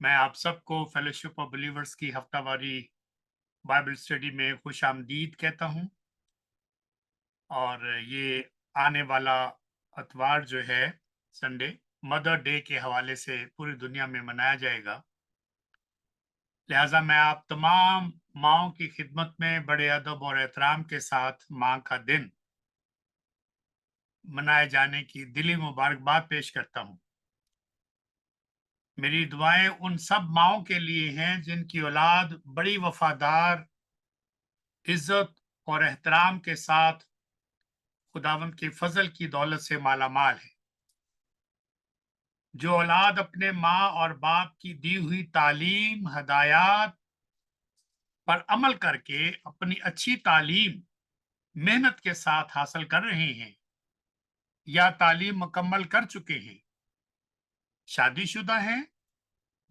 मैं आप सबको फेलोशिप ऑफ बिलीवर्स की हफ्तावारी बाइबल स्टडी में खुश आमदीद कहता हूँ। और ये आने वाला अतवार जो है, संडे, मदर डे के हवाले से पूरी दुनिया में मनाया जाएगा। लिहाजा मैं आप तमाम माँओं की खिदमत में बड़े अदब और एहतराम के साथ माँ का दिन मनाए जाने की दिली मुबारकबाद पेश करता हूँ। मेरी दुआएं उन सब माँओं के लिए हैं जिनकी औलाद बड़ी वफादार, इज्जत और एहतराम के साथ खुदावंद के फजल की दौलत से मालामाल है। जो औलाद अपने माँ और बाप की दी हुई तालीम, हदायत पर अमल करके अपनी अच्छी तालीम मेहनत के साथ हासिल कर रहे हैं या तालीम मुकम्मल कर चुके हैं, शादीशुदा हैं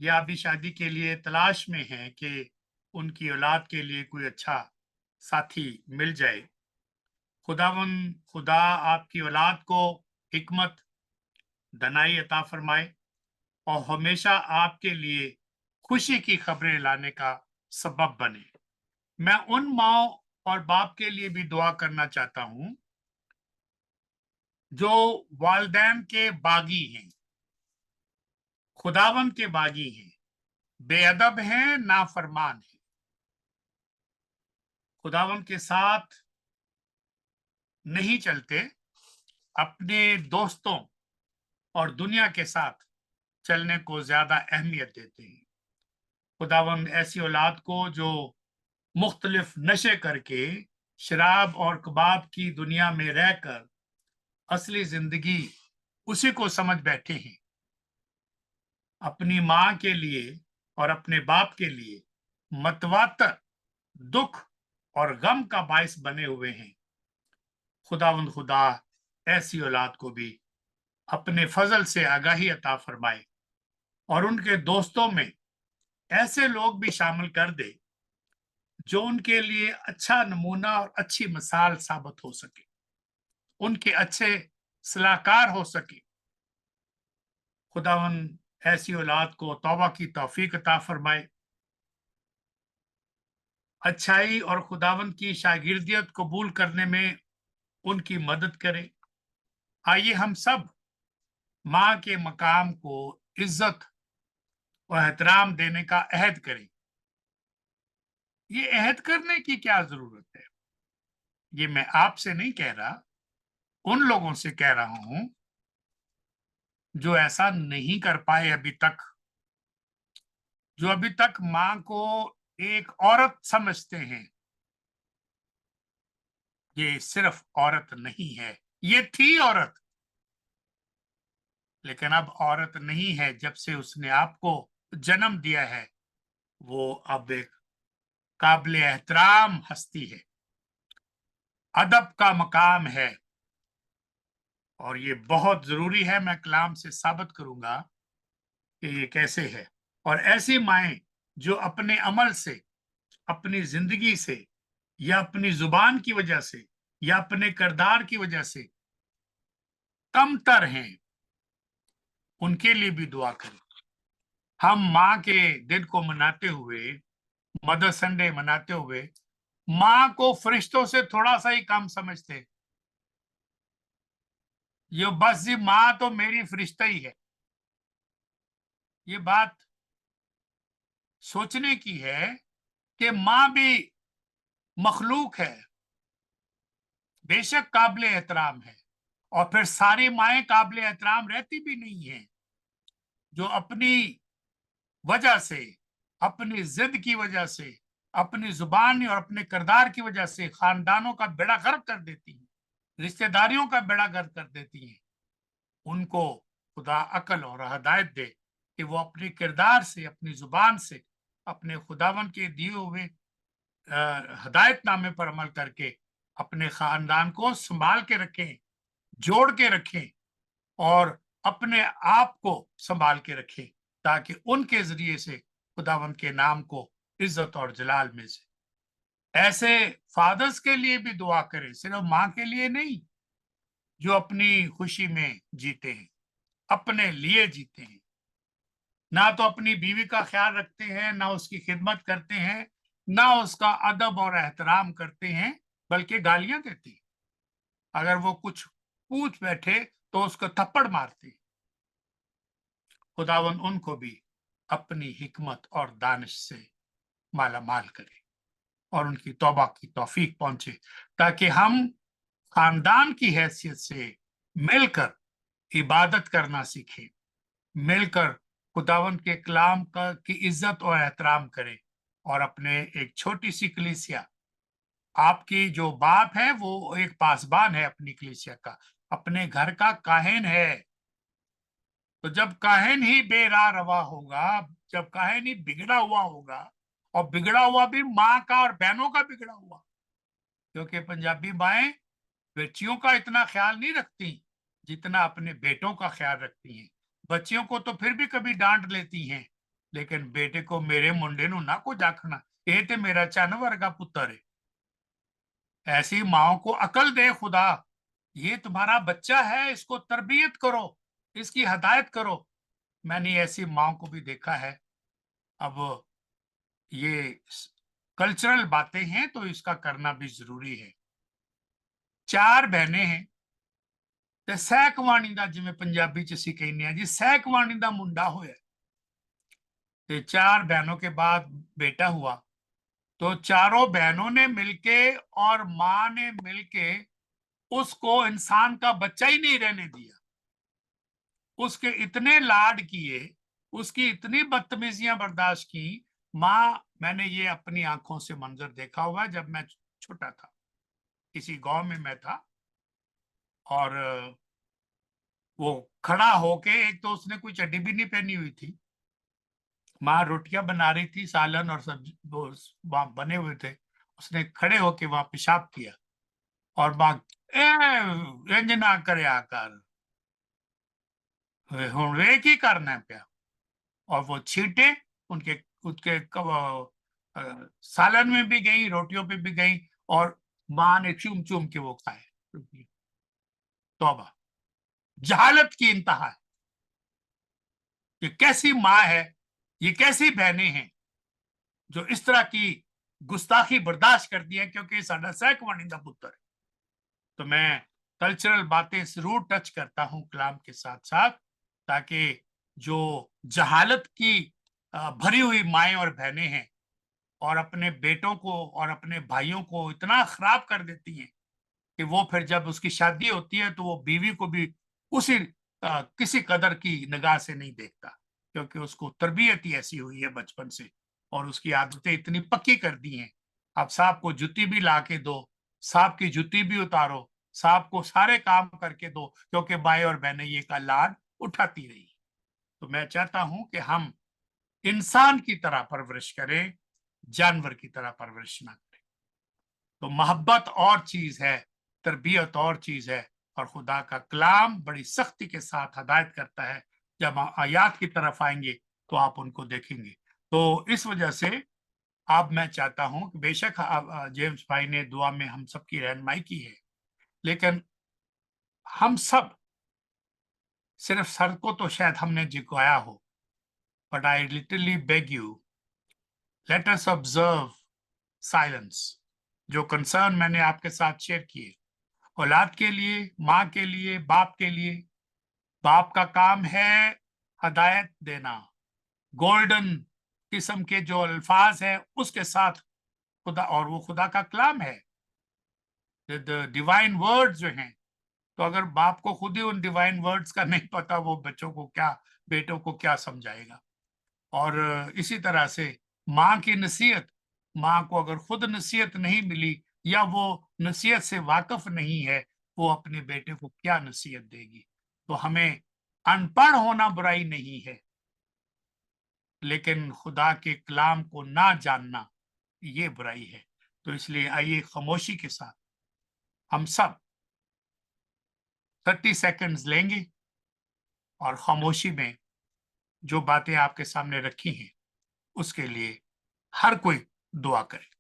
या अभी शादी के लिए तलाश में हैं कि उनकी औलाद के लिए कोई अच्छा साथी मिल जाए, खुदा आपकी औलाद को हिकमत, दनाई अता फरमाए और हमेशा आपके लिए खुशी की खबरें लाने का सबब बने। मैं उन माँ और बाप के लिए भी दुआ करना चाहता हूं जो वालिदैन के बागी हैं, खुदावंद के बागी हैं, बेअदब हैं, नाफरमान हैं, खुदावंद के साथ नहीं चलते, अपने दोस्तों और दुनिया के साथ चलने को ज्यादा अहमियत देते हैं। खुदावंद ऐसी औलाद को जो मुख्तलिफ नशे करके शराब और कबाब की दुनिया में रहकर असली जिंदगी उसी को समझ बैठे हैं, अपनी माँ के लिए और अपने बाप के लिए मतवातर दुख और गम का बायस बने हुए हैं, खुदा ऐसी औलाद को भी अपने फजल से आगाही अता फरमाए और उनके दोस्तों में ऐसे लोग भी शामिल कर दे जो उनके लिए अच्छा नमूना और अच्छी मिसाल साबित हो सके, उनके अच्छे सलाहकार हो सके। खुदावन ऐसी औलाद को तौबा की तौफीक अता फरमाए, अच्छाई और खुदावन की शागिर्दियत कबूल करने में उनकी मदद करे। आइए हम सब माँ के मकाम को इज्जत और एहतराम देने का अहद करें। ये अहद करने की क्या जरूरत है? ये मैं आपसे नहीं कह रहा, उन लोगों से कह रहा हूं जो ऐसा नहीं कर पाए अभी तक, जो अभी तक माँ को एक औरत समझते हैं। ये सिर्फ औरत नहीं है, ये थी औरत, लेकिन अब औरत नहीं है। जब से उसने आपको जन्म दिया है, वो अब एक काबिल एहतराम हस्ती है, अदब का मकाम है। और ये बहुत जरूरी है, मैं कलाम से साबित करूंगा कि ये कैसे है। और ऐसी माएं जो अपने अमल से, अपनी जिंदगी से या अपनी जुबान की वजह से या अपने किरदार की वजह से कमतर हैं, उनके लिए भी दुआ करें। हम माँ के दिन को मनाते हुए, मदर संडे मनाते हुए, माँ को फरिश्तों से थोड़ा सा ही कम समझते। ये बस जी माँ तो मेरी फरिश्ता ही है। ये बात सोचने की है कि माँ भी मखलूक है, बेशक काबिल एहतराम है। और फिर सारी माएँ काबिल एहतराम रहती भी नहीं है, जो अपनी वजह से, अपनी जिद की वजह से, अपनी जुबान और अपने किरदार की वजह से खानदानों का बेड़ा गर्क कर देती हैं, रिश्तेदारियों का बेड़ा गर्क कर देती हैं। उनको खुदा अकल और हदायत दे कि वो अपने किरदार से, अपनी जुबान से, अपने खुदावन के दिए हुए हदायतनामे पर अमल करके अपने खानदान को संभाल के रखें, जोड़ के रखें और अपने आप को संभाल के रखें, ताकि उनके जरिए से खुदावंत के नाम को इज्जत और जलाल में से। ऐसे फादर्स के लिए भी दुआ करें, सिर्फ माँ के लिए नहीं, जो अपनी खुशी में जीते हैं, अपने लिए जीते हैं, ना तो अपनी बीवी का ख्याल रखते हैं, ना उसकी खिदमत करते हैं, ना उसका अदब और एहतराम करते हैं, बल्कि गालियां देते हैं। अगर वो कुछ पूछ बैठे तो उसको थप्पड़ मारते हैं। खुदावन उनको भी अपनी हिकमत और दानिश से माला माल करे और उनकी तौबा की तौफीक पहुंचे, ताकि हम खानदान की हैसियत से मिलकर इबादत करना सीखें, मिलकर खुदावन के कलाम का की इज्जत और एहतराम करें, और अपने एक छोटी सी कलीसिया, आपकी जो बाप है वो एक पासबान है अपनी कलीसिया का, अपने घर का काहिन है। तो जब काहिन ही बेराह रवा होगा, जब काहिन ही बिगड़ा हुआ होगा, और बिगड़ा हुआ भी माँ का और बहनों का बिगड़ा हुआ, क्योंकि पंजाबी माएं बच्चियों का इतना ख्याल नहीं रखती जितना अपने बेटों का ख्याल रखती हैं। बच्चियों को तो फिर भी कभी डांट लेती हैं, लेकिन बेटे को मेरे मुंडे नु ना को जाखना, ये तो मेरा चन वर्गा पुत्र है। ऐसी माओ को अकल दे खुदा, ये तुम्हारा बच्चा है, इसको तरबियत करो, इसकी हदायत करो। मैंने ऐसी माओ को भी देखा है। अब ये कल्चरल बातें हैं तो इसका करना भी जरूरी है। 4 बहनें हैं ਤੇ ਸਹਿਕਵਾਣੀ ਦਾ, जिवें पंजाबी च ਅਸੀਂ ਕਹਿੰਦੇ ਆ जी, ਸਹਿਕਵਾਣੀ ਦਾ मुंडा होया, ਤੇ 4 बहनों के बाद बेटा हुआ। तो चारों बहनों ने मिलके और माँ ने मिलके उसको इंसान का बच्चा ही नहीं रहने दिया। उसके इतने लाड किए, उसकी इतनी बदतमीजियां बर्दाश्त की। माँ, मैंने ये अपनी आंखों से मंजर देखा हुआ जब मैं छोटा था, किसी गांव में मैं था, और वो खड़ा होके, एक तो उसने कोई चड्डी भी नहीं पहनी हुई थी, माँ रोटियां बना रही थी, सालन और सब्जी वो वहां बने हुए थे, उसने खड़े होके वहां पेशाब किया, और माँ ए इंज ना करे आकर, हुण वे की करना पिया, और वो छींटे उनके उसके सालन में भी गई, रोटियों पे भी गई, और माँ ने चूम चूम के वो खाए। तौबा, जहालत की इंतहा है। ये कैसी माँ है, ये कैसी बहनें हैं जो इस तरह की गुस्ताखी बर्दाश्त करती है, क्योंकि साडा सहकवाणी दा पुत्र है। तो मैं कल्चरल बातें जरूर टच करता हूं कलाम के साथ साथ, ताकि जो जहालत की भरी हुई माएं और बहनें हैं, और अपने बेटों को और अपने भाइयों को इतना खराब कर देती हैं कि वो फिर जब उसकी शादी होती है तो वो बीवी को भी उसी किसी कदर की निगाह से नहीं देखता, क्योंकि उसको तरबियत ही ऐसी हुई है बचपन से, और उसकी आदतें इतनी पक्की कर दी हैं। अब सांप को जुत्ती भी ला के दो, सांप की जुत्ती भी उतारो, सांप को सारे काम करके दो, क्योंकि भाई और बहनें ये का लाड उठाती रही। तो मैं चाहता हूं कि हम इंसान की तरह परवरिश करें, जानवर की तरह परवरिश ना करें। तो मोहब्बत और चीज है, तरबियत और चीज है, और खुदा का कलाम बड़ी सख्ती के साथ हदायत करता है। जब आयात की तरफ आएंगे तो आप उनको देखेंगे। तो इस वजह से अब मैं चाहता हूं कि बेशक जेम्स भाई ने दुआ में हम सबकी रहनुमाई की है, लेकिन हम सब, सिर्फ सर को तो शायद हमने झुकाया हो, but I literally beg you, let us observe silence. जो कंसर्न मैंने आपके साथ शेयर किए, औलाद के लिए, माँ के लिए, बाप के लिए, बाप का काम है हदायत देना, गोल्डन किस्म के जो अल्फाज है उसके साथ खुदा, और वो खुदा का कलाम है, डिवाइन वर्ड्स जो हैं। तो अगर बाप को खुद ही उन डिवाइन वर्ड्स का नहीं पता, वो बच्चों को क्या, बेटों को क्या समझाएगा। और इसी तरह से माँ की नसीहत, माँ को अगर खुद नसीहत नहीं मिली, या वो नसीहत से वाकिफ नहीं है, वो अपने बेटे को क्या नसीहत देगी। तो हमें अनपढ़ होना बुराई नहीं है, लेकिन खुदा के कलाम को ना जानना ये बुराई है। तो इसलिए आइए खामोशी के साथ हम सब 30 सेकंड्स लेंगे, और खामोशी में जो बातें आपके सामने रखी हैं उसके लिए हर कोई दुआ करे।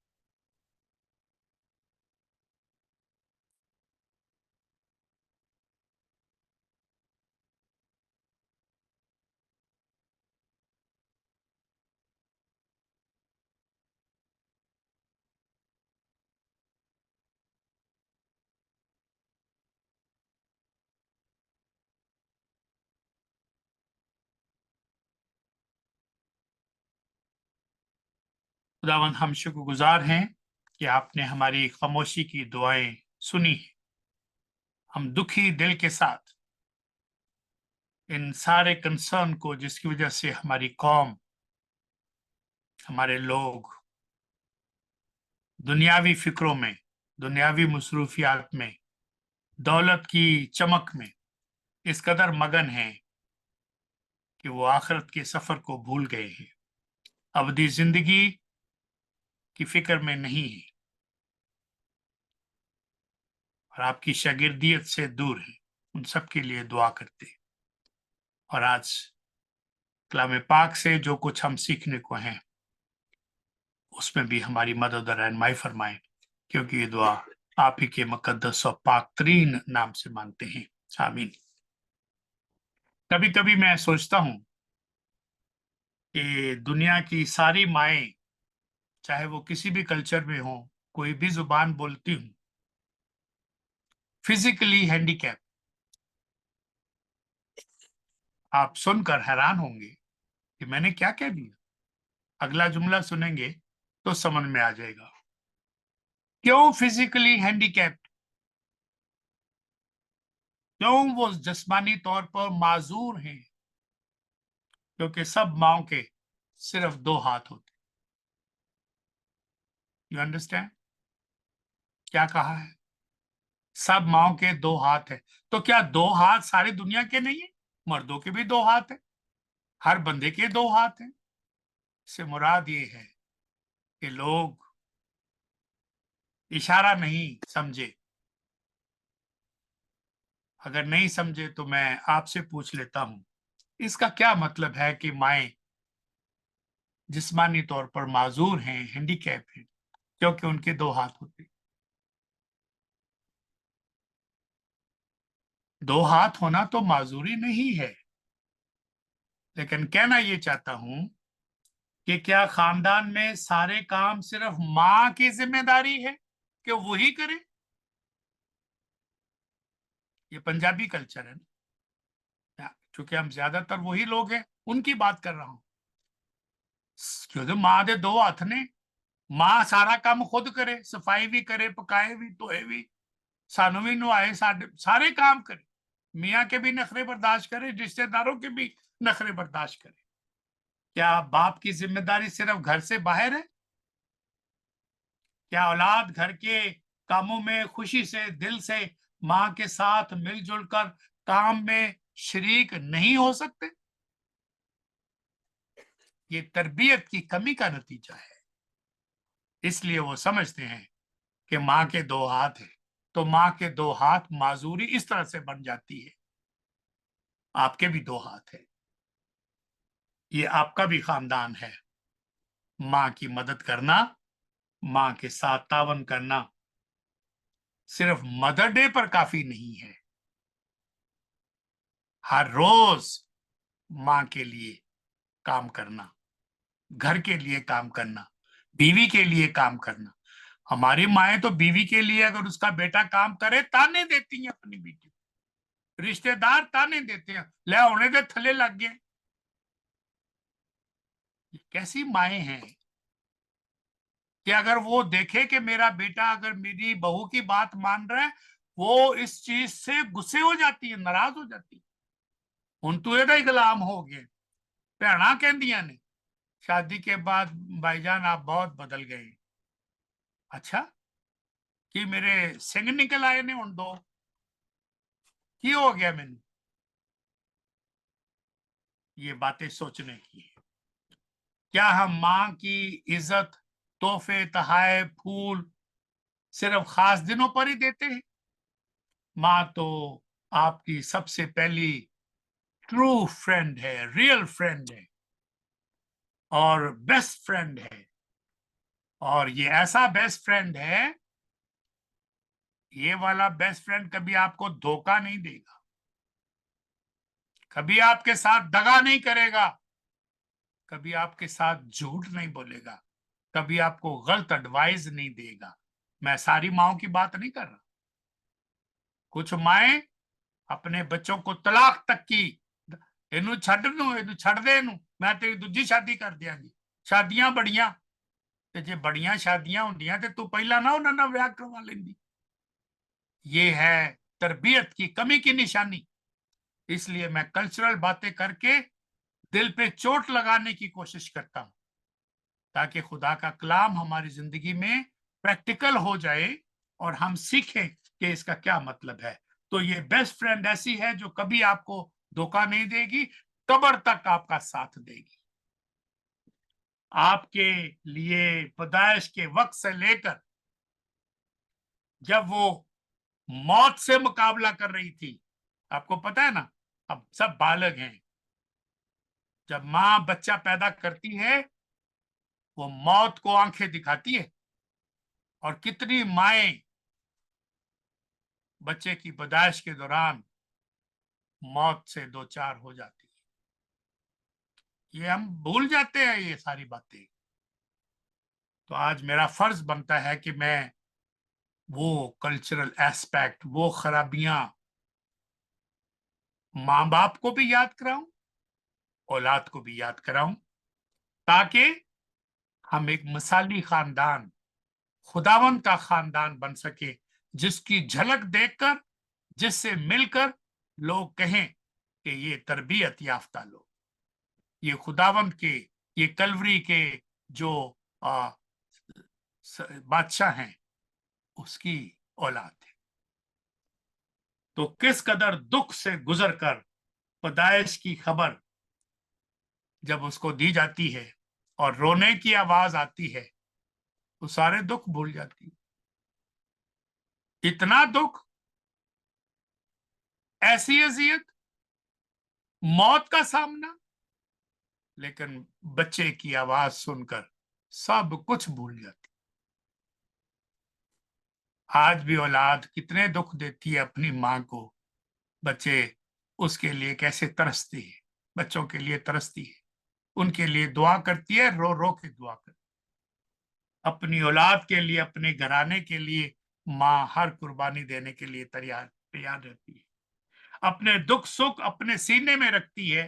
खुदावंद हम शुक्रगुजार हैं कि आपने हमारी खामोशी की दुआएं सुनी हैं। हम दुखी दिल के साथ इन सारे कंसर्न को, जिसकी वजह से हमारी कौम, हमारे लोग दुनियावी फिक्रों में, दुनियावी मसरूफियात में, दौलत की चमक में इस कदर मगन हैं कि वो आखिरत के सफर को भूल गए हैं, अबदी जिंदगी की फिक्र में नहीं है और आपकी शागिर्दियत से दूर है। उन सब के लिए दुआ करते हैं। और आज कलाम पाक से जो कुछ हम सीखने को हैं उसमें भी हमारी मदद और रहनुमाई फरमाएं, क्योंकि ये दुआ आप ही के मुकद्दस और पाक तरीन नाम से मानते हैं, आमीन। कभी कभी मैं सोचता हूं कि दुनिया की सारी माएं, चाहे वो किसी भी कल्चर में हो, कोई भी जुबान बोलती हूं, फिजिकली हैंडीकैप। आप सुनकर हैरान होंगे कि मैंने क्या कह दिया। अगला जुमला सुनेंगे तो समझ में आ जाएगा क्यों फिजिकली हैंडीकैप, क्यों वो जिस्मानी तौर पर माजूर हैं। क्योंकि सब माओ के सिर्फ दो हाथ होते। यू अंडरस्टैंड क्या कहा है? सब माओ के दो हाथ है। तो क्या दो हाथ सारी दुनिया के नहीं है? मर्दों के भी दो हाथ है, हर बंदे के दो हाथ हैं। इससे मुराद ये है कि लोग इशारा नहीं समझे। अगर नहीं समझे तो मैं आपसे पूछ लेता हूं, इसका क्या मतलब है कि माएं जिस्मानी तौर पर माजूर हैं, हैंडीकैप हैं, क्योंकि उनके दो हाथ होते। दो हाथ होना तो माजूरी नहीं है, लेकिन कहना ये चाहता हूं कि क्या खानदान में सारे काम सिर्फ माँ की जिम्मेदारी है कि वही करे? ये पंजाबी कल्चर है ना, क्योंकि हम ज्यादातर वही लोग हैं, उनकी बात कर रहा हूं। क्योंकि माँ दे दो हाथ ने, माँ सारा काम खुद करे, सफाई भी करे, पकाए भी, धोए भी, सानू भी नुआए, सारे काम करे, मियाँ के भी नखरे बर्दाश्त करे, रिश्तेदारों के भी नखरे बर्दाश्त करे। क्या बाप की जिम्मेदारी सिर्फ घर से बाहर है? क्या औलाद घर के कामों में खुशी से, दिल से माँ के साथ मिलजुल कर काम में शरीक नहीं हो सकते? ये तरबियत की कमी का नतीजा है। इसलिए वो समझते हैं कि माँ के दो हाथ हैं, तो माँ के दो हाथ माजूरी इस तरह से बन जाती है। आपके भी दो हाथ है, ये आपका भी खानदान है। माँ की मदद करना, माँ के साथ तावन करना सिर्फ मदर डे पर काफी नहीं है। हर रोज माँ के लिए काम करना, घर के लिए काम करना, बीवी के लिए काम करना। हमारी माएं तो बीवी के लिए अगर उसका बेटा काम करे ताने देती हैं अपनी बेटी, रिश्तेदार ताने देते हैं, ले होने दे, थले लग गए। कैसी माएं हैं कि अगर वो देखे कि मेरा बेटा अगर मेरी बहू की बात मान रहा है, वो इस चीज से गुस्से हो जाती है, नाराज हो जाती है। हुण तू एदा ही गुलाम हो गए। भैणा कहंदियां ने शादी के बाद, भाईजान आप बहुत बदल गए। अच्छा, कि मेरे सिंह निकल आए ने हुण दो, की हो गया मैनू? ये बातें सोचने की है। क्या हम माँ की इज्जत, तोहफे, तहाए, फूल सिर्फ खास दिनों पर ही देते हैं? माँ तो आपकी सबसे पहली ट्रू फ्रेंड है, रियल फ्रेंड है और बेस्ट फ्रेंड है। और ये ऐसा बेस्ट फ्रेंड है, ये वाला बेस्ट फ्रेंड कभी आपको धोखा नहीं देगा, कभी आपके साथ दगा नहीं करेगा, कभी आपके साथ झूठ नहीं बोलेगा, कभी आपको गलत एडवाइस नहीं देगा। मैं सारी माओं की बात नहीं कर रहा। कुछ माएं अपने बच्चों को तलाक तक की, इनू छड़ दू, इनू छड़ दे, इनू मैं तेरी दूजी शादी कर दियांगी। शादियां बड़ियां, ਤੇ ਜੇ ਬੜੀਆਂ ਸ਼ਾਦੀਆਂ ਹੁੰਦੀਆਂ ਤੇ ਤੂੰ ਪਹਿਲਾਂ ਨਾ ਉਹਨਾਂ ਨਾਲ ਵਿਆਹ ਕਰਵਾ ਲੈਂਦੀ। ये है तरबियत की कमी की निशानी। इसलिए मैं कल्चरल बातें करके दिल पे चोट लगाने की कोशिश करता हूं, ताकि खुदा का कलाम हमारी जिंदगी में प्रैक्टिकल हो जाए और हम सीखें कि इसका क्या मतलब है। तो ये बेस्ट फ्रेंड ऐसी है जो कभी आपको धोखा नहीं देगी, कब्र तक आपका साथ देगी। आपके लिए पैदाइश के वक्त से लेकर जब वो मौत से मुकाबला कर रही थी, आपको पता है ना, अब सब बालग हैं, जब मां बच्चा पैदा करती है वो मौत को आंखें दिखाती है, और कितनी माएं बच्चे की पैदाइश के दौरान मौत से दो चार हो जाती है। ये हम भूल जाते हैं ये सारी बातें। तो आज मेरा फर्ज बनता है कि मैं वो कल्चरल एस्पेक्ट, वो खराबियां मां बाप को भी याद कराऊं, औलाद को भी याद कराऊं, ताकि हम एक मिसाली खानदान, खुदावन का खानदान बन सके, जिसकी झलक देखकर, जिससे मिलकर लोग कहें कि ये तरबियत याफ्ता लोग, ये खुदावन के, ये कलवरी के जो बादशाह हैं, उसकी औलाद है। तो किस कदर दुख से गुजरकर पैदाइश की खबर जब उसको दी जाती है और रोने की आवाज आती है, तो सारे दुख भूल जाती है। इतना दुख, ऐसी अजियत, मौत का सामना, लेकिन बच्चे की आवाज सुनकर सब कुछ भूल जाती। आज भी औलाद कितने दुख देती है अपनी मां को, बच्चे उसके लिए कैसे तरसती है, बच्चों के लिए तरसती है, उनके लिए दुआ करती है, रो रो के दुआ करती है। अपनी औलाद के लिए, अपने घराने के लिए मां हर कुर्बानी देने के लिए तैयार तैयार रहती है, अपने दुख सुख अपने सीने में रखती है,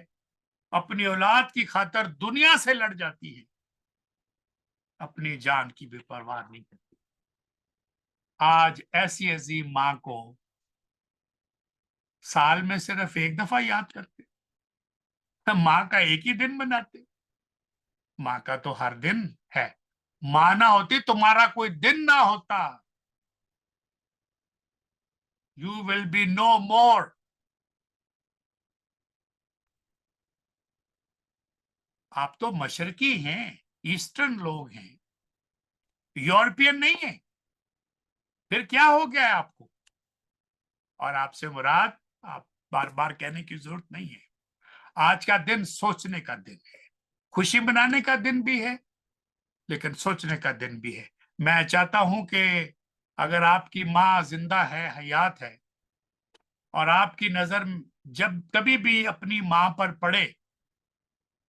अपनी औलाद की खातर दुनिया से लड़ जाती है, अपनी जान की भी परवाह नहीं करती। आज ऐसी अजीम मां को साल में सिर्फ एक दफा याद करते, मां का एक ही दिन मनाते। मां का तो हर दिन है। मां ना होती तुम्हारा कोई दिन ना होता। यू विल बी नो मोर। आप तो मशरकी हैं, ईस्टर्न लोग हैं, यूरोपियन नहीं है। फिर क्या हो गया है आपको? और आपसे मुराद, आप बार बार कहने की जरूरत नहीं है, आज का दिन सोचने का दिन है। खुशी मनाने का दिन भी है, लेकिन सोचने का दिन भी है। मैं चाहता हूं कि अगर आपकी मां जिंदा है, हयात है, और आपकी नजर जब कभी भी अपनी मां पर पड़े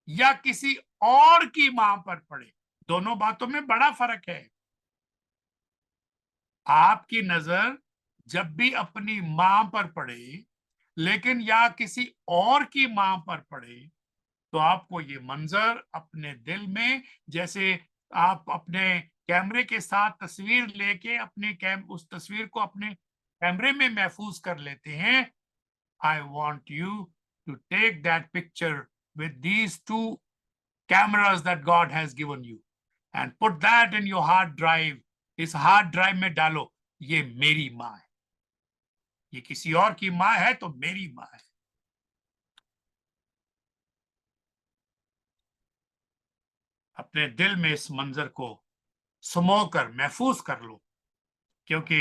या किसी और की मां पर पड़े, दोनों बातों में बड़ा फर्क है। आपकी नजर जब भी अपनी मां पर पड़े, लेकिन या किसी और की मां पर पड़े, तो आपको ये मंजर अपने दिल में, जैसे आप अपने कैमरे के साथ तस्वीर लेके उस तस्वीर को अपने कैमरे में महफूज कर लेते हैं। I want you to take that picture with these two cameras that God has given you and put that in your hard drive. इस हार्ड ड्राइव में डालो, ये मेरी माँ है, ये किसी और की माँ है तो मेरी माँ है। अपने दिल में इस मंजर को समोकर महफूज कर लो, क्योंकि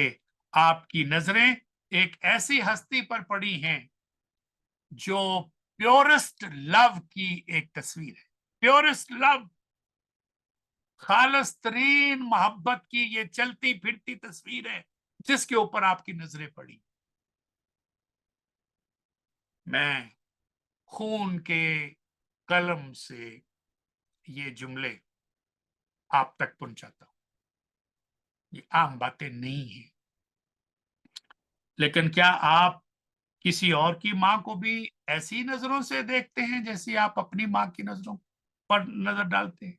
आपकी नजरें एक ऐसी हस्ती पर पड़ी हैं जो प्योरेस्ट लव की एक तस्वीर है। प्योरेस्ट लव, खालिस तरीन मोहब्बत की ये चलती फिरती तस्वीर है जिसके ऊपर आपकी नजरें पड़ी। मैं खून के कलम से ये जुमले आप तक पहुंचाता हूं। ये आम बातें नहीं है, लेकिन क्या आप किसी और की मां को भी ऐसी नजरों से देखते हैं जैसी आप अपनी मां की नजरों पर नजर डालते हैं?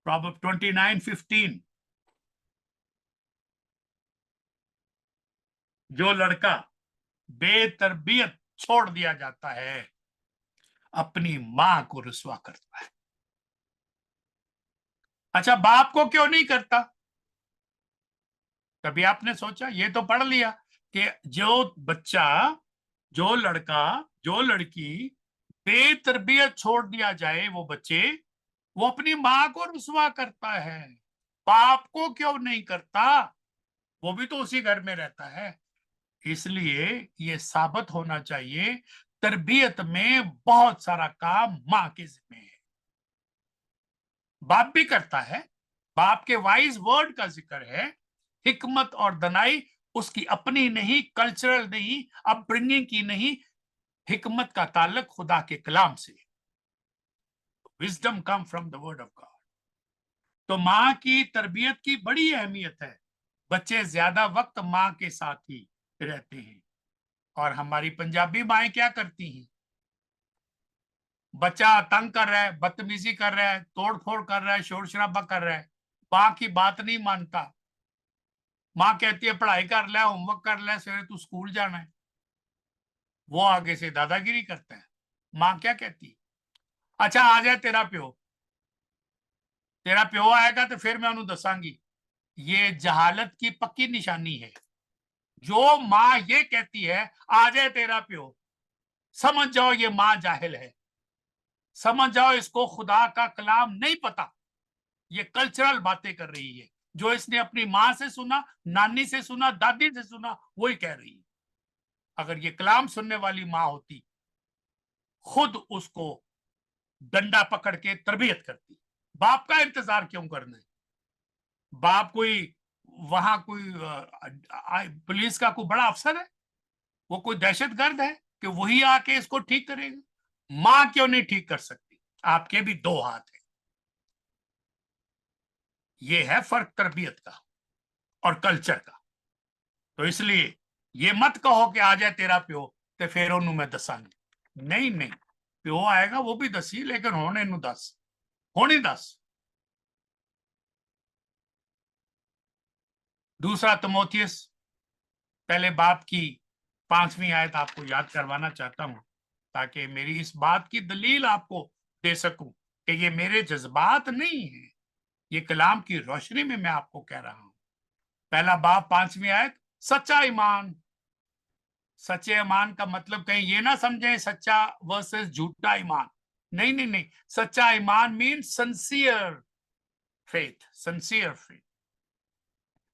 Proverb 29:15, जो लड़का बेतरबियत छोड़ दिया जाता है अपनी मां को रुसवा करता है। अच्छा, बाप को क्यों नहीं करता? कभी आपने सोचा? ये तो पढ़ लिया कि जो बच्चा, जो लड़का, जो लड़की बेतरबियत छोड़ दिया जाए, वो बच्चे, वो अपनी मां को रुसवा करता है। बाप को क्यों नहीं करता? वो भी तो उसी घर में रहता है। इसलिए ये साबित होना चाहिए, तरबियत में बहुत सारा काम मां के जिम्मे है। बाप भी करता है, बाप के वाइज वर्ड का जिक्र है, हिकमत और दनाई उसकी अपनी नहीं, कल्चरल नहीं, अपब्रिंगिंग की नहीं, हिकमत का ताल्लुक खुदा के कलाम से। Wisdom come from the word of God. तो माँ की तरबियत की बड़ी अहमियत है। बच्चे ज्यादा वक्त माँ के साथ ही रहते हैं। और हमारी पंजाबी माएँ क्या करती हैं? बच्चा तंग कर रहा है, बदतमीजी कर रहा है, तोड़ फोड़ कर रहा है, शोर शराबा कर रहा है, माँ की बात नहीं मानता। माँ कहती है पढ़ाई कर ले, होमवर्क कर ले, सवेरे तू स्कूल जाना है। वो आगे से दादागिरी करता है। माँ क्या कहती है? अच्छा आ जाए तेरा प्यो, तेरा प्यो आएगा तो फिर मैं उन्हें दसांगी। ये जहालत की पक्की निशानी है। जो माँ ये कहती है आ जाए तेरा प्यो, समझ जाओ ये माँ जाहिल है। समझ जाओ इसको खुदा का कलाम नहीं पता। ये कल्चरल बातें कर रही है। जो इसने अपनी माँ से सुना, नानी से सुना, दादी से सुना, वही कह रही है। अगर ये कलाम सुनने वाली माँ होती, खुद उसको डंडा पकड़ के तरबियत करती। बाप का इंतजार क्यों करना है? बाप कोई वहां कोई पुलिस का कोई बड़ा अफसर है? वो कोई दहशतगर्द है कि वही आके इसको ठीक करेगा? माँ क्यों नहीं ठीक कर सकती? आपके भी दो हाथ है। ये है फर्क तरबियत का और कल्चर का। तो इसलिए ये मत कहो कि आ जाए तेरा प्यो ते फिर ओनू मैं दसांगी। नहीं नहीं, प्यो आएगा वो भी दसी, लेकिन होने नु दस, होनी दस। दूसरा तिमोथियस, पहले बाप की 5वीं आयत आपको याद करवाना चाहता हूं, ताकि मेरी इस बात की दलील आपको दे सकूं कि ये मेरे जज्बात नहीं है, ये कलाम की रोशनी में मैं आपको कह रहा हूं। पहला बाप 5वीं आयत, सच्चा ईमान। सच्चे ईमान का मतलब कहीं ये ना समझें सच्चा वर्सेस झूठा ईमान। नहीं नहीं नहीं, सच्चा ईमान mean sincere faith, sincere faith.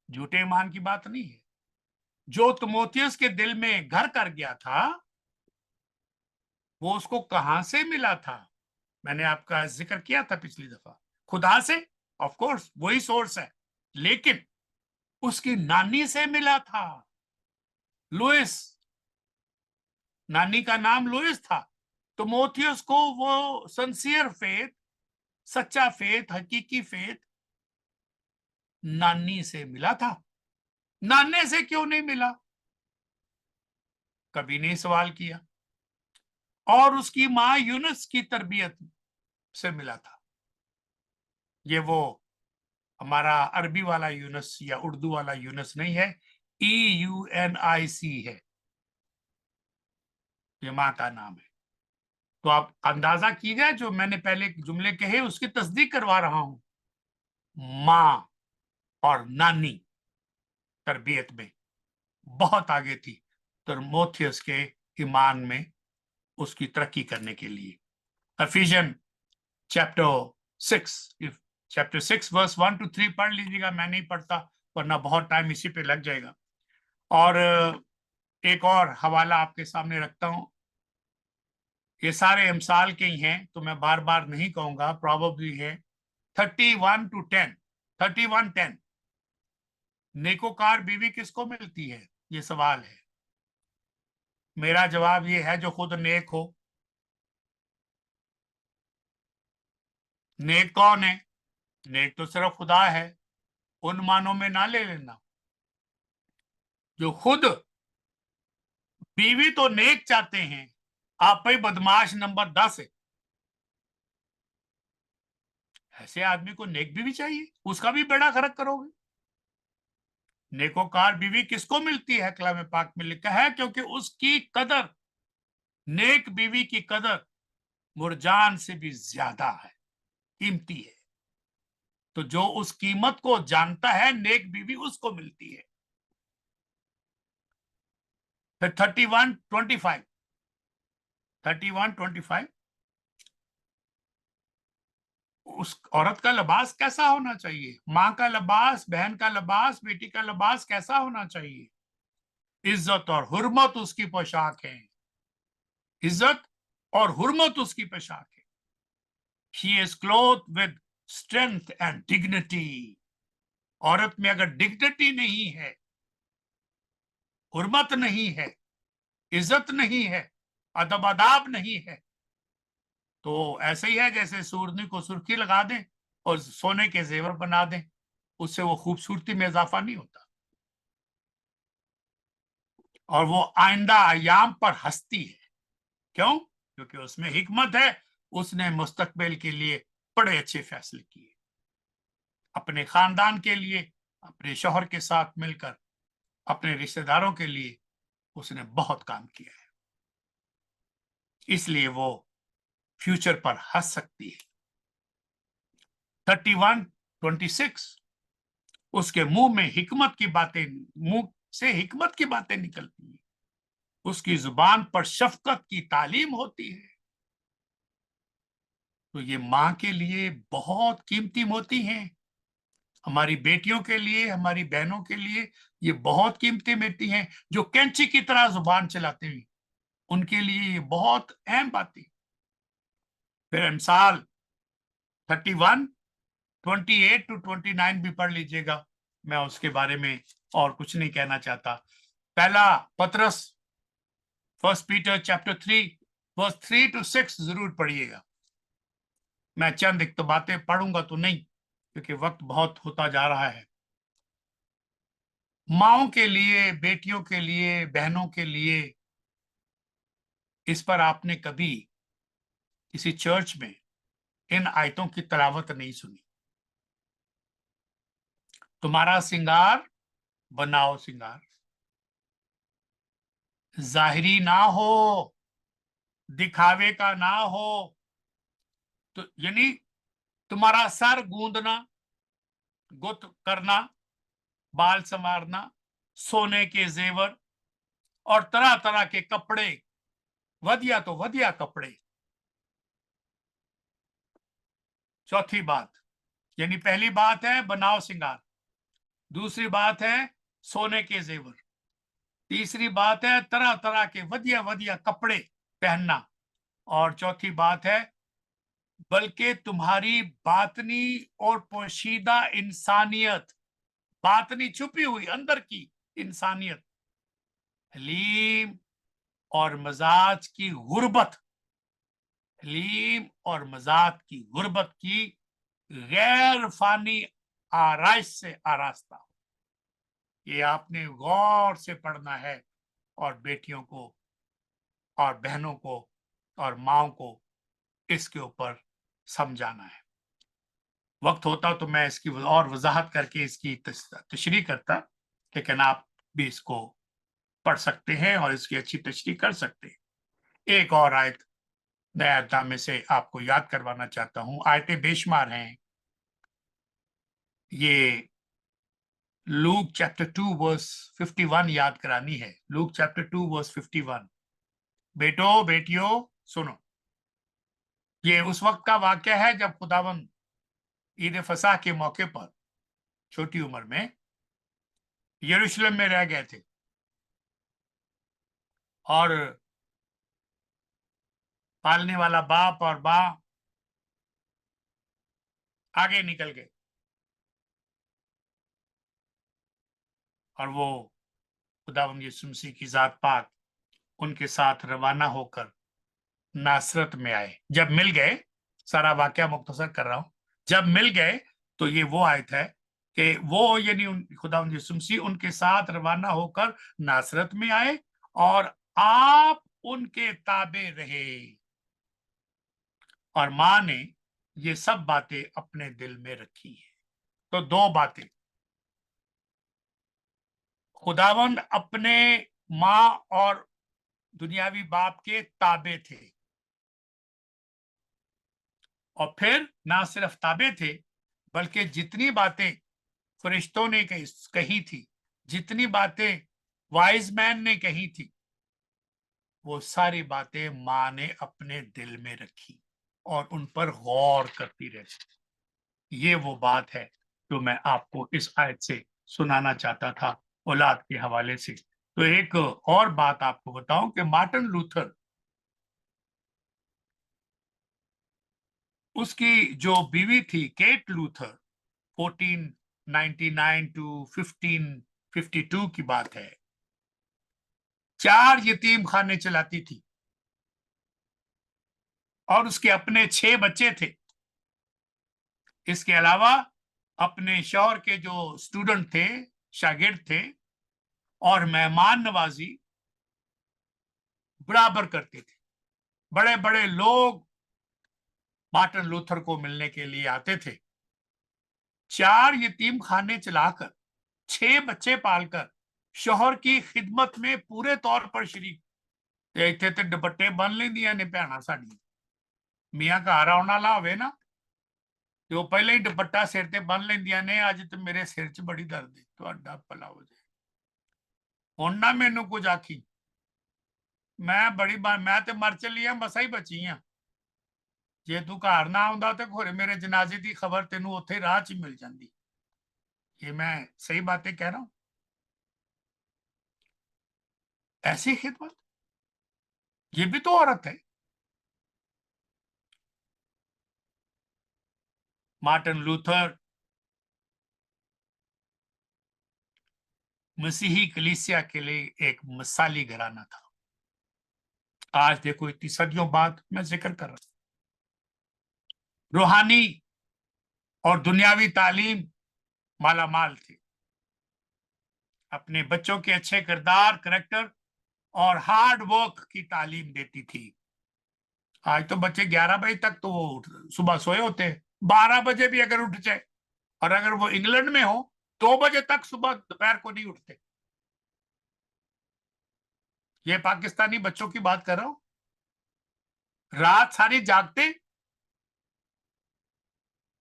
झूठे ईमान की बात नहीं है। जो तिमोथियस के दिल में घर कर गया था, वो उसको कहां से मिला था? मैंने आपका जिक्र किया था पिछली दफा, खुदा से। ऑफ कोर्स वही सोर्स है, लेकिन उसकी नानी से मिला था, लुइस। नानी का नाम लुइस था। तिमोथियस को वो सिंसियर फेथ, सच्चा फेथ, हकीकी फेथ नानी से मिला था। नाने से क्यों नहीं मिला? कभी नहीं सवाल किया। और उसकी मां यूनुस की तरबियत से मिला था। ये वो हमारा अरबी वाला यूनुस या उर्दू वाला यूनुस नहीं है, EUNIC है, ये मां का नाम है। तो आप अंदाजा कीजिए, जो मैंने पहले जुमले कहे उसकी तस्दीक करवा रहा हूं। मां और नानी तरबियत में बहुत आगे थी तिमोथियस के ईमान में उसकी तरक्की करने के लिए। एफिशियंस चैप्टर 6 वर्स 1 to 3 पढ़ लीजिएगा। मैं नहीं पढ़ता वरना बहुत टाइम इसी पे लग जाएगा। और एक और हवाला आपके सामने रखता हूं, ये सारे इमसाल के ही हैं तो मैं बार बार नहीं कहूंगा, प्रॉबेबली है 31 to 10, 31:10। नेकोकार बीवी किसको मिलती है? ये सवाल है। मेरा जवाब ये है जो खुद नेक हो। नेक कौन है? नेक तो सिर्फ खुदा है, उन मानों में ना ले लेना। जो खुद बीवी तो नेक चाहते हैं, आप ही बदमाश नंबर 10 है। ऐसे आदमी को नेक बीवी चाहिए, उसका भी बेड़ा गर्क करोगे। नेकोकार बीवी किसको मिलती है? कलाम पाक में लिखा है, क्योंकि उसकी कदर, नेक बीवी की कदर मुरजान से भी ज्यादा है, कीमती है। तो जो उस कीमत को जानता है, नेक बीवी उसको मिलती है। फिर 31:25, 31:25, उस औरत का लिबास कैसा होना चाहिए? माँ का लिबास, बहन का लिबास, बेटी का लिबास कैसा होना चाहिए? इज्जत और हुर्मत उसकी पोशाक है। इज्जत और हुर्मत उसकी पोशाक है। She is clothed with strength and dignity. औरत में अगर डिग्निटी नहीं है, हुर्मत नहीं है, इज्जत नहीं है, अदब अदाब नहीं है, तो ऐसे ही है जैसे सूरनी को सुर्खी लगा दें और सोने के जेवर बना दें, उससे वो खूबसूरती में इजाफा नहीं होता। और वो आइंदा अयाम पर हंसती है। क्यों? क्योंकि उसमें हिकमत है, उसने मुस्तकबिल के लिए बड़े अच्छे फैसले किए, अपने खानदान के लिए, अपने शौहर के साथ मिलकर, अपने रिश्तेदारों के लिए उसने बहुत काम किया है, इसलिए वो फ्यूचर पर हंस सकती है। 31:26, उसके मुंह में हिकमत की बातें, मुंह से हिकमत की बातें निकलती हैं, उसकी जुबान पर शफकत की तालीम होती है। तो ये माँ के लिए बहुत कीमती मोती हैं, हमारी बेटियों के लिए, हमारी बहनों के लिए ये बहुत कीमती मोती हैं, जो कैंची की तरह जुबान चलाते हुए, उनके लिए ये बहुत अहम बातें। फिर अमसाल 31:28-29 भी पढ़ लीजिएगा, मैं उसके बारे में और कुछ नहीं कहना चाहता। पहला पतरस, 1 पीटर चैप्टर 3 वर्स 3-6 जरूर पढ़िएगा। मैं चंद एक तो बातें पढ़ूंगा तो नहीं, क्योंकि वक्त बहुत होता जा रहा है। माओं के लिए, बेटियों के लिए, बहनों के लिए, इस पर आपने कभी किसी चर्च में इन आयतों की तलावत नहीं सुनी। तुम्हारा सिंगार बनाओ सिंगार, जाहिरी ना हो, दिखावे का ना हो। तो यानी तुम्हारा सर गूंदना, गुत करना, बाल संवारना, सोने के जेवर और तरह तरह के कपड़े, वधिया तो वधिया कपड़े। चौथी बात, यानी पहली बात है बनाओ सिंगार, दूसरी बात है सोने के जेवर, तीसरी बात है तरह तरह के वधिया वधिया कपड़े पहनना, और चौथी बात है बल्कि तुम्हारी बातनी और पोशीदा इंसानियत, बातनी छुपी हुई अंदर की इंसानियत, हलीम और मजाज की गुर्बत, हलीम और मजाज की गुर्बत की गैर फानी आराइश से आरास्ता हो। ये आपने गौर से पढ़ना है, और बेटियों को और बहनों को और माओ को इसके ऊपर समझाना है। वक्त होता तो मैं इसकी और वजाहत करके इसकी तशरीह करता, लेकिन आप भी इसको पढ़ सकते हैं और इसकी अच्छी तशरीह कर सकते हैं। एक और आयत नया अध्याय में से आपको याद करवाना चाहता हूं, आयतें बेशुमार हैं। ये लूक चैप्टर 2 वर्स 51 याद करानी है। Luke chapter 2 verse 51। बेटो बेटियों सुनो, ये उस वक्त का वाक्य है जब खुदावंद ईद फसह के मौके पर छोटी उम्र में यरूशलेम में रह गए थे, और पालने वाला बाप और मां आगे निकल गए, और वो खुदावंद यीशु मसीह की जात पाक उनके साथ रवाना होकर नासरत में आए। जब मिल गए, सारा वाक्य मुख्तसर कर रहा हूं, जब मिल गए तो ये वो आयत है कि वो यानी खुदावंद यीशु मसीह उनके साथ रवाना होकर नासरत में आए, और आप उनके ताबे रहे। और मां ने ये सब बातें अपने दिल में रखी हैं। तो दो बातें, खुदावंद अपने माँ और दुनियावी बाप के ताबे थे, और फिर ना सिर्फ ताबे थे, बल्कि जितनी बातें फरिश्तों ने कही थी, जितनी बातें वाइज मैन ने कही थी, वो सारी बातें माँ ने अपने दिल में रखी और उन पर गौर करती रही। ये वो बात है जो मैं आपको इस आयत से सुनाना चाहता था, औलाद के हवाले से। तो एक और बात आपको बताऊं कि मार्टिन लूथर, उसकी जो बीवी थी केट लूथर, 1499 टू 1552 की बात है, 4 यतीम खाने चलाती थी और उसके अपने 6 बच्चे थे। इसके अलावा अपने शौहर के जो स्टूडेंट थे, शागिर्द थे, और मेहमान नवाजी बराबर करते थे। बड़े बड़े लोग मार्टिन लूथर को मिलने के लिए आते थे। 4 यतीम खाने चलाकर, 6 बच्चे पालकर, शौहर की खिदमत में पूरे तौर पर शरीक। ਤੇ ਇੱਥੇ ਤੇ ਦੁਪੱਟੇ ਬੰਨ ਲੈਂਦੀਆਂ ਨੇ ਭੈਣਾਂ ਸਾਡੀਆਂ। ਮੀਆਂ ਘਰ ਆਉਣ ਵਾਲਾ ਹੋਵੇ ਨਾ ਤੇ ਉਹ ਪਹਿਲਾਂ ਹੀ ਦੁਪੱਟਾ ਸਿਰ ਤੇ ਬੰਨ ਲੈਂਦੀਆਂ ਨੇ। ਅੱਜ ਤੇ ਮੇਰੇ ਸਿਰ 'ਚ ਬੜੀ ਦਰਦ ਹੈ, ਤੁਹਾਡਾ ਭਲਾ ਹੋ ਜਾਏ। ਹੁਣ ਨਾ ਮੈਨੂੰ ਕੁਝ ਆਖੀ, ਮੈਂ ਤੇ ਮਰ ਚੱਲੀ ਆ, ਮਸਾ ਹੀ ਬਚੀ ਆ। ਜੇ ਤੂੰ ਘਰ ਨਾ ਆਉਂਦਾ ਤੇ ਖੋਰੇ ਮੇਰੇ ਜਨਾਜ਼ੇ ਦੀ ਖਬਰ ਤੈਨੂੰ ਉੱਥੇ ਰਾਹ 'ਚ ਮਿਲ ਜਾਂਦੀ। ये मैं सही बातें कह रहा हूं? ऐसी खिदमत, ये भी तो औरत है। मार्टिन लूथर मसीही कलीसिया के लिए एक मिसाली घराना था। आज देखो इतनी सदियों बाद मैं जिक्र कर रहा हूं, रूहानी और दुनियावी तालीम मालामाल थे। अपने बच्चों के अच्छे किरदार, करैक्टर और हार्ड वर्क की तालीम देती थी। आज तो बच्चे 11 बजे तक तो वो सुबह सोए होते हैं, 12 बजे भी अगर उठ जाए, और अगर वो इंग्लैंड में हो 2 बजे तक सुबह दोपहर को नहीं उठते। ये पाकिस्तानी बच्चों की बात कर रहा हूं, रात सारी जागते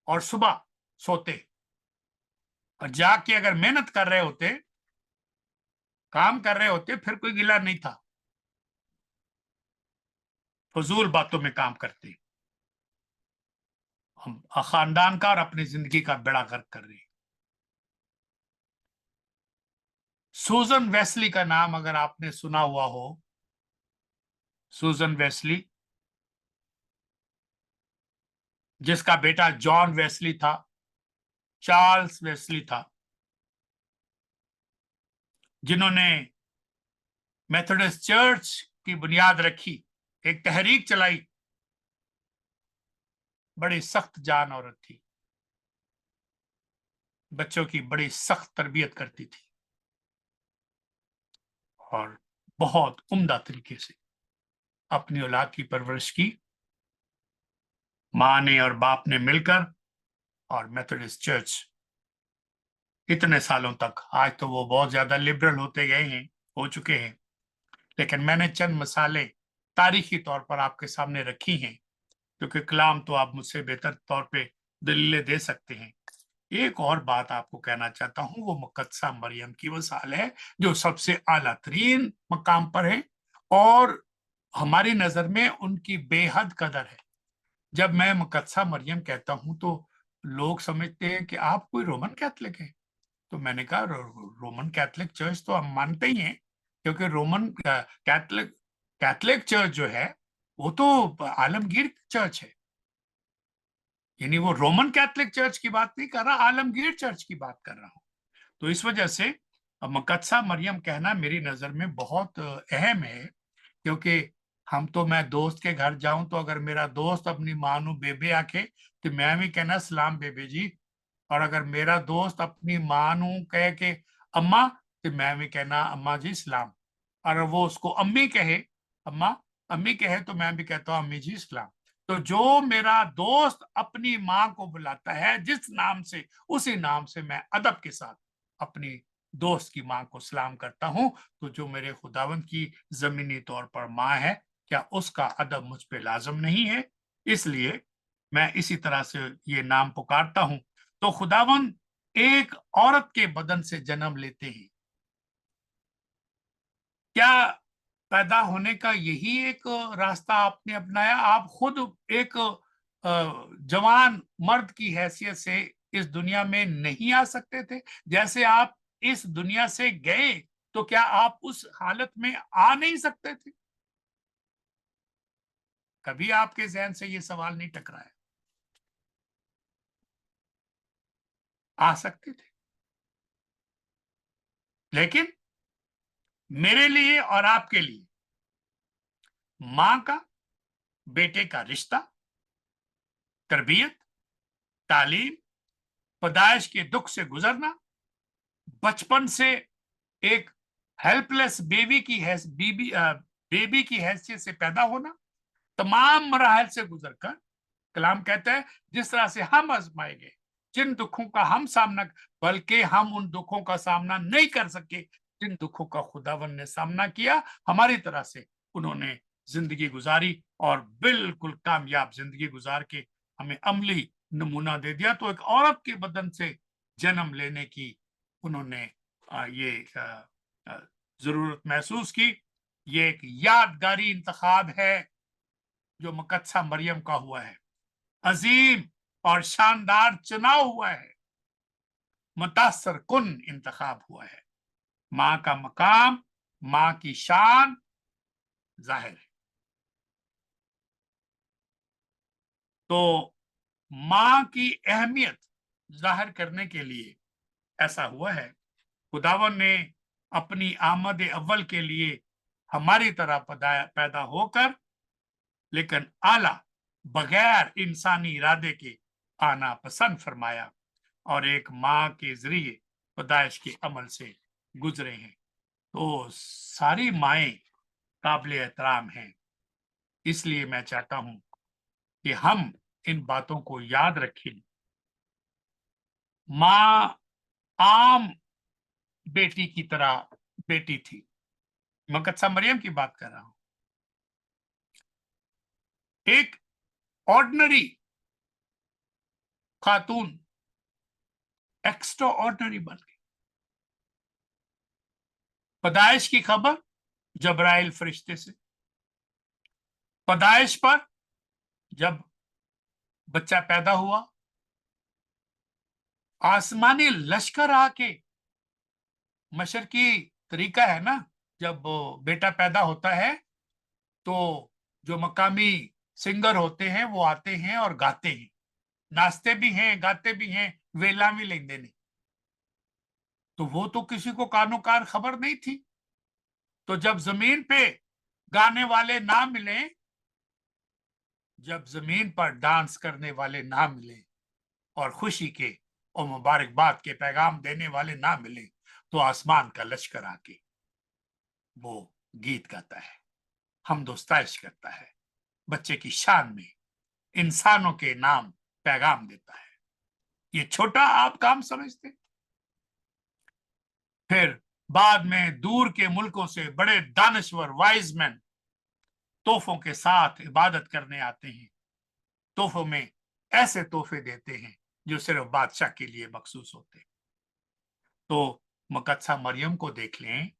और सुबह सोते, और जाग के अगर मेहनत कर रहे होते, काम कर रहे होते, फिर कोई गिला नहीं था। फजूल बातों में काम करते, हम खानदान का और अपनी जिंदगी का बेड़ा गर्क कर रहे। सूजन वेस्ली का नाम अगर आपने सुना हुआ हो, सूजन वेस्ली, जिसका बेटा जॉन वेस्ली था, चार्ल्स वेस्ली था, जिन्होंने मेथोडिस्ट चर्च की बुनियाद रखी, एक तहरीक चलाई। बड़ी सख्त जान औरत थी, बच्चों की बड़ी सख्त तरबियत करती थी और बहुत उम्दा तरीके से अपनी औलाद की परवरिश की। माँ ने और बाप ने मिलकर, और मेथोडिस्ट चर्च इतने सालों तक, आज तो वो बहुत ज्यादा लिबरल होते गए हैं, हो चुके हैं, लेकिन मैंने चंद मिसालें तारीखी तौर पर आपके सामने रखी हैं, क्योंकि कलाम तो आप मुझसे बेहतर तौर पे दलीलें दे सकते हैं। एक और बात आपको कहना चाहता हूं, वो मुकद्दसा मरियम की मिसाल है, जो सबसे आला तरीन मकाम पर है और हमारी नजर में उनकी बेहद कदर है। जब मैं मुकद्दसा मरियम कहता हूं तो लोग समझते हैं कि आप कोई रोमन कैथलिक है। तो मैंने कहा रोमन कैथलिक चर्च तो हम मानते ही हैं, क्योंकि रोमन कैथलिक कैथलिक चर्च जो है वो तो आलमगीर चर्च है। यानी वो रोमन कैथलिक चर्च की बात नहीं कर रहा, आलमगीर चर्च की बात कर रहा हूं। तो इस वजह से मुकद्दसा मरियम कहना मेरी नजर में बहुत अहम है, क्योंकि हम तो, मैं दोस्त के घर जाऊं तो अगर मेरा दोस्त अपनी मां नू बेबे आखे तो मैं भी कहना सलाम बेबे जी, और अगर मेरा दोस्त अपनी मां नू कहे के अम्मा, तो मैं भी कहना अम्मा जी सलाम। और वो उसको अम्मी कहे, अम्मा अम्मी कहे, तो मैं भी कहता हूँ अम्मी जी सलाम। तो जो मेरा दोस्त अपनी माँ को बुलाता है जिस नाम से, उसी नाम से मैं अदब के साथ अपनी दोस्त की माँ को सलाम करता हूं। तो जो मेरे खुदावंद की जमीनी तौर पर माँ है, क्या उसका अदब मुझ पे लाजम नहीं है? इसलिए मैं इसी तरह से ये नाम पुकारता हूं। तो खुदावंद एक औरत के बदन से जन्म लेते हैं। क्या पैदा होने का यही एक रास्ता आपने अपनाया? आप खुद एक जवान मर्द की हैसियत से इस दुनिया में नहीं आ सकते थे? जैसे आप इस दुनिया से गए, तो क्या आप उस हालत में आ नहीं सकते थे? कभी आपके जहन से ये सवाल नहीं टकराया? आ सकते थे, लेकिन मेरे लिए और आपके लिए माँ का बेटे का रिश्ता, तरबियत, तालीम, पैदाइश के दुख से गुजरना, बचपन से एक हेल्पलेस बेबी की हैसियत से पैदा होना, तमाम मराहल से गुजरकर कलाम कहता है जिस तरह से हम आजमाए गए, जिन दुखों का हम सामना, बल्कि हम उन दुखों का सामना नहीं कर सके जिन दुखों का खुदावन ने सामना किया, हमारी तरह से उन्होंने जिंदगी गुजारी और बिल्कुल कामयाब जिंदगी गुजार के हमें अमली नमूना दे दिया। तो एक औरत के बदन से जन्म लेने की उन्होंने ये जरूरत महसूस की। ये एक यादगारी इंतखाब है जो मुकद्दसा मरियम का हुआ है, अजीम और शानदार चुनाव हुआ है, मुतासर कुन इंतखाब हुआ है। माँ का मकाम, माँ की शान जाहिर है। तो माँ की अहमियत जाहिर करने के लिए ऐसा हुआ है। खुदावन ने अपनी आमद अव्वल के लिए हमारी तरह पैदा होकर, लेकिन आला बगैर इंसानी इरादे के आना पसंद फरमाया और एक माँ के जरिए पैदाइश के अमल से गुजरे हैं। तो सारी माएं काबिल एहतराम हैं। इसलिए मैं चाहता हूं कि हम इन बातों को याद रखें। माँ आम बेटी की तरह बेटी थी। मुकद्दसा मरियम की बात कर रहा हूं। एक ऑर्डिनरी खातून एक्स्ट्रा ऑर्डिनरी बन गई। पैदाइश की खबर जबराइल फरिश्ते से, पैदाइश पर जब बच्चा पैदा हुआ, आसमानी लश्कर आके, मशरकी तरीका है ना, जब बेटा पैदा होता है तो जो मकामी सिंगर होते हैं वो आते हैं और गाते हैं, नाचते भी हैं, गाते भी हैं, वेला भी लेंदे नहीं। तो वो तो किसी को कानो कान खबर नहीं थी। तो जब जमीन पे गाने वाले ना मिले, जब जमीन पर डांस करने वाले ना मिले और खुशी के और मुबारकबाद के पैगाम देने वाले ना मिले, तो आसमान का लश्कर आके वो गीत गाता है, हमदोस्ताइश करता है, बच्चे की शान में इंसानों के नाम पैगाम देता है। ये छोटा आप काम समझते? फिर बाद में दूर के मुल्कों से बड़े दानश्वर वाइज मैन तोहफों के साथ इबादत करने आते हैं। तोहफों में ऐसे तोहफे देते हैं जो सिर्फ बादशाह के लिए मखसूस होते हैं। तो मुकद्दसा मरियम को देख लें,